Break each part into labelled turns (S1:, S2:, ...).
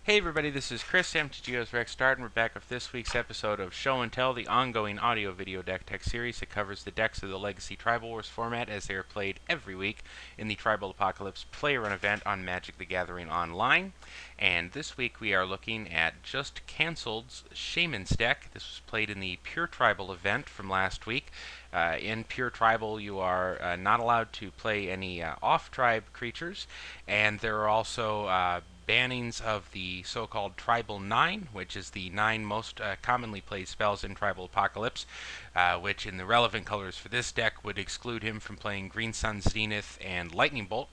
S1: Hey everybody, this is Chris, MTGO's Rex Start, and we're back with this week's episode of Show and Tell, the ongoing audio video deck tech series that covers the decks of the Legacy Tribal Wars format as they are played every week in the Tribal Apocalypse Play Run event on Magic the Gathering Online. And this week we are looking at Just Canceled's Shaman's deck. This was played in the Pure Tribal event from last week. In Pure Tribal, you are not allowed to play any off-tribe creatures, and there are also bannings of the so-called Tribal 9, which is the 9 most commonly played spells in Tribal Apocalypse, which in the relevant colors for this deck would exclude him from playing Green Sun Zenith and Lightning Bolt.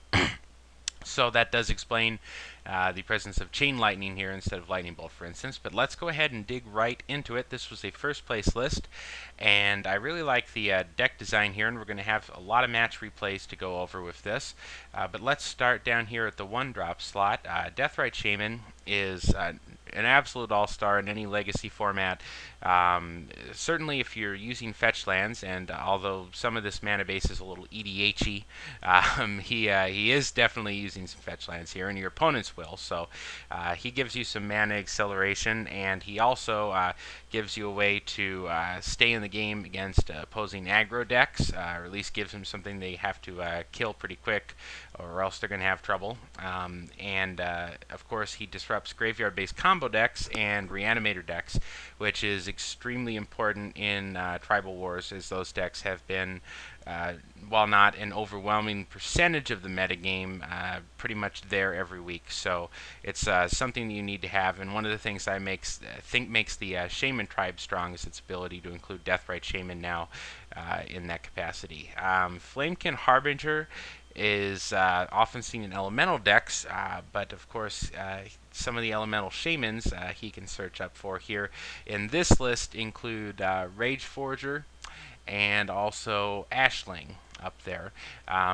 S1: So that does explain the presence of Chain Lightning here instead of Lightning Bolt, for instance. But let's go ahead and dig right into it. This was a first place list, and I really like the deck design here, and we're going to have a lot of match replays to go over with this. But let's start down here at the 1-drop slot. Deathrite Shaman is an absolute all-star in any Legacy format. Certainly if you're using fetch lands, and although some of this mana base is a little EDH-y, he is definitely using some fetch lands here, and your opponents will. So he gives you some mana acceleration, and he also gives you a way to stay in the game against opposing aggro decks, or at least gives them something they have to kill pretty quick, or else they're going to have trouble. Of course, he disrupts graveyard-based combo decks and reanimator decks, which is extremely important in Tribal Wars, as those decks have been, while not an overwhelming percentage of the metagame, pretty much there every week. So it's something that you need to have, and one of the things I think makes the Shaman tribe strong is its ability to include Deathrite Shaman now in that capacity. Flamekin Harbinger is often seen in elemental decks, but of course some of the elemental shamans he can search up for here in this list include Rage Forger and also Ashling up there.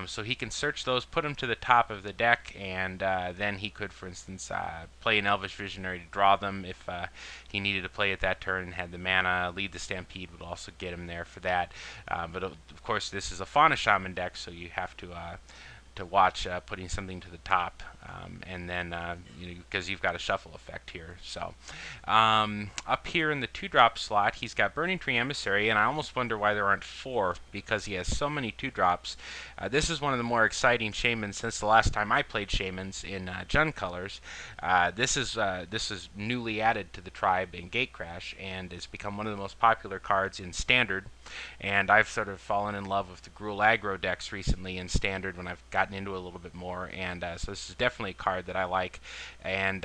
S1: So he can search those, put them to the top of the deck, and then he could, for instance, play an Elvish Visionary to draw them if he needed to play it that turn and had the mana. Lead the Stampede would also get him there for that. But of course, this is a Fauna Shaman deck, so you have to watch putting something to the top, and then because you've got a shuffle effect here. So up here in the 2-drop slot, he's got Burning Tree Emissary, and I almost wonder why there aren't 4, because he has so many 2-drops. This is one of the more exciting shamans since the last time I played shamans in Jund colors. This is newly added to the tribe in Gatecrash, and has become one of the most popular cards in Standard. And I've sort of fallen in love with the Gruul aggro decks recently in Standard when I've gotten into it a little bit more, and so this is definitely a card that I like. And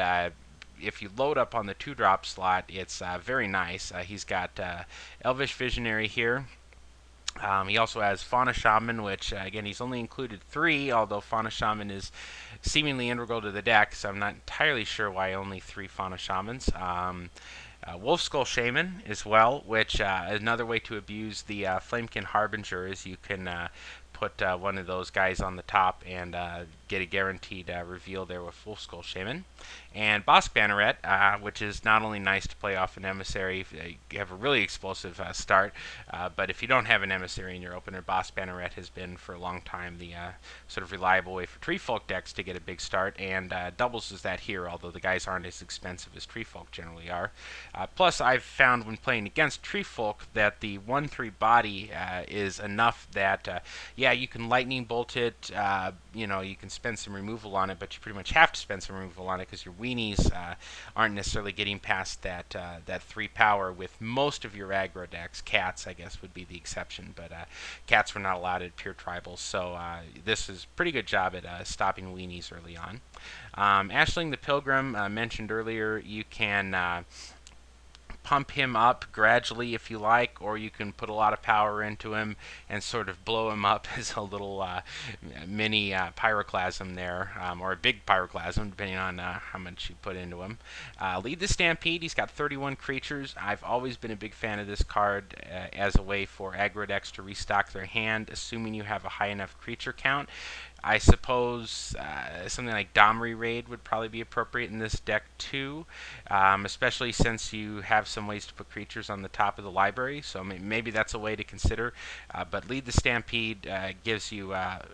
S1: if you load up on the 2-drop slot, it's very nice. He's got Elvish Visionary here. He also has Fauna Shaman, which, again, he's only included 3, although Fauna Shaman is seemingly integral to the deck, so I'm not entirely sure why only 3 Fauna Shamans. Wolf Skull Shaman as well, which another way to abuse the Flamekin Harbinger is you can put one of those guys on the top and get a guaranteed reveal there with Wolf Skull Shaman. And Bosk Banneret, which is not only nice to play off an Emissary if you have a really explosive start, but if you don't have an Emissary in your opener, Bosk Banneret has been for a long time the sort of reliable way for Tree Folk decks to get a big start, and doubles as that here, although the guys aren't as expensive as Tree Folk generally are. Plus, I've found when playing against Tree Folk that the 1/3 body is enough that, yeah, you can Lightning Bolt it, you can spend some removal on it, but you pretty much have to spend some removal on it because your weenies aren't necessarily getting past that 3 power with most of your aggro decks. Cats, I guess, would be the exception, but cats were not allowed at Pure Tribal, so this is a pretty good job at stopping weenies early on. Ashling the Pilgrim, mentioned earlier, you can pump him up gradually if you like, or you can put a lot of power into him and sort of blow him up as a little mini pyroclasm there, or a big pyroclasm depending on how much you put into him. Lead the Stampede, he's got 31 creatures. I've always been a big fan of this card as a way for aggro decks to restock their hand, assuming you have a high enough creature count. I suppose something like Domri Raid would probably be appropriate in this deck too, especially since you have some ways to put creatures on the top of the library, so maybe that's a way to consider. But Lead the Stampede gives you, a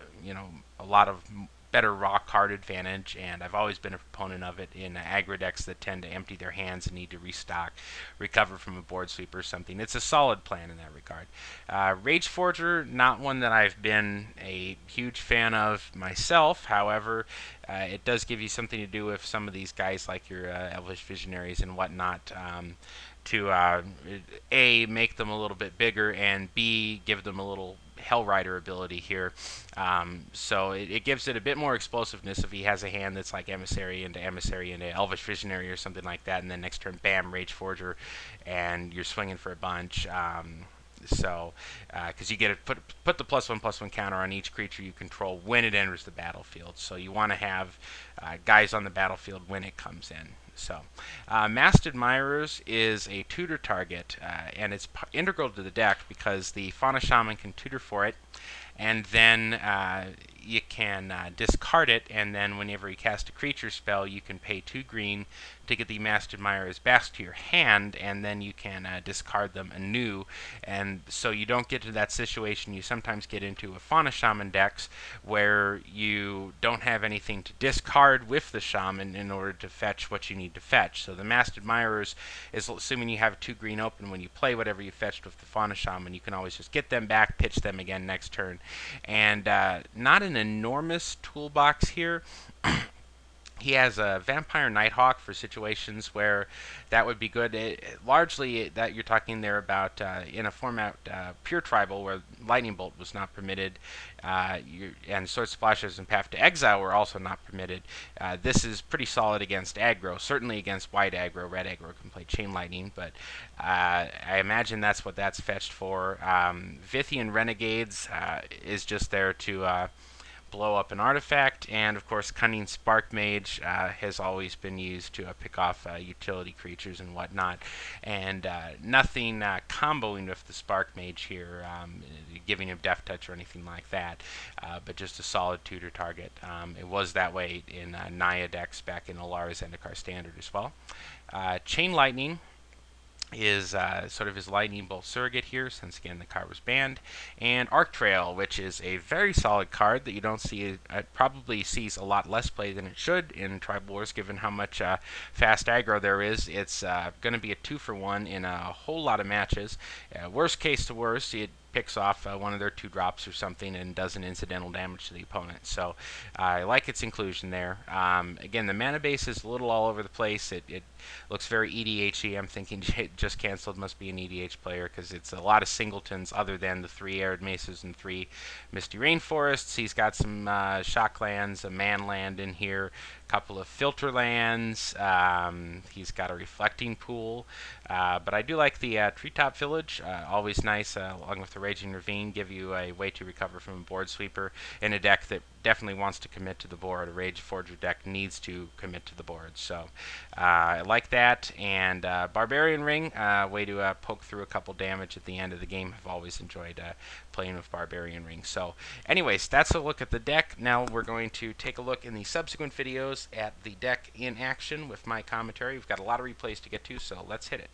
S1: lot of better raw card advantage, and I've always been a proponent of it in aggro decks that tend to empty their hands and need to restock, recover from a board sweep or something. It's a solid plan in that regard. Rage Forger, not one that I've been a huge fan of myself. However, it does give you something to do with some of these guys like your Elvish Visionaries and whatnot. To A, make them a little bit bigger, and B, give them a little Hell Rider ability here. So it gives it a bit more explosiveness if he has a hand that's like Emissary into Elvish Visionary or something like that, and then next turn, bam, Rage Forger, and you're swinging for a bunch. Because you get to put the +1/+1 counter on each creature you control when it enters the battlefield. So you want to have guys on the battlefield when it comes in. So, Masked Admirers is a tutor target, and it's integral to the deck because the Fauna Shaman can tutor for it, and then you can discard it, and then whenever you cast a creature spell, you can pay 2 green to get the Masked Admirers back to your hand, and then you can discard them anew. And so you don't get to that situation you sometimes get into with Fauna Shaman decks where you don't have anything to discard with the Shaman in order to fetch what you need to fetch. So the Masked Admirers is assuming you have 2 green open when you play whatever you fetched with the Fauna Shaman. You can always just get them back, pitch them again next turn. And not an enormous toolbox here. He has a Vampire Nighthawk for situations where that would be good. Largely, that you're talking there about in a format pure tribal where Lightning Bolt was not permitted, and Sword Splashes and Path to Exile were also not permitted. This is pretty solid against aggro, certainly against white aggro. Red aggro can play Chain Lightning, but I imagine that's what that's fetched for. Vithian Renegades is just there to blow up an artifact, and of course Cunning Spark Mage has always been used to pick off utility creatures and whatnot, and nothing comboing with the Spark Mage here, giving him Death Touch or anything like that, but just a solid tutor target. It was that way in Naya decks back in Alara's Zendikar Standard as well. Chain Lightning is sort of his Lightning Bolt surrogate here, since again the card was banned. And Arc Trail, which is a very solid card that you don't see, probably sees a lot less play than it should in Tribal Wars, given how much fast aggro there is. It's going to be a 2-for-1 in a whole lot of matches. Worst case to worst, it picks off one of their 2 drops or something and does an incidental damage to the opponent. So I like its inclusion there. Again, the mana base is a little all over the place. It looks very EDH-y. I'm thinking Just Cancelled must be an EDH player because it's a lot of singletons other than the 3 Arid Mesas and 3 Misty Rainforests. He's got some Shocklands, a Manland in here, a couple of Filter Lands. He's got a Reflecting Pool. But I do like the Treetop Village. Always nice, along with the Raging Ravine, give you a way to recover from a board sweeper in a deck that definitely wants to commit to the board. A Rage Forger deck needs to commit to the board. So I like that. And Barbarian Ring, way to poke through a couple damage at the end of the game. I've always enjoyed playing with Barbarian Ring. So anyways, that's a look at the deck. Now we're going to take a look in the subsequent videos at the deck in action with my commentary. We've got a lot of replays to get to, so let's hit it.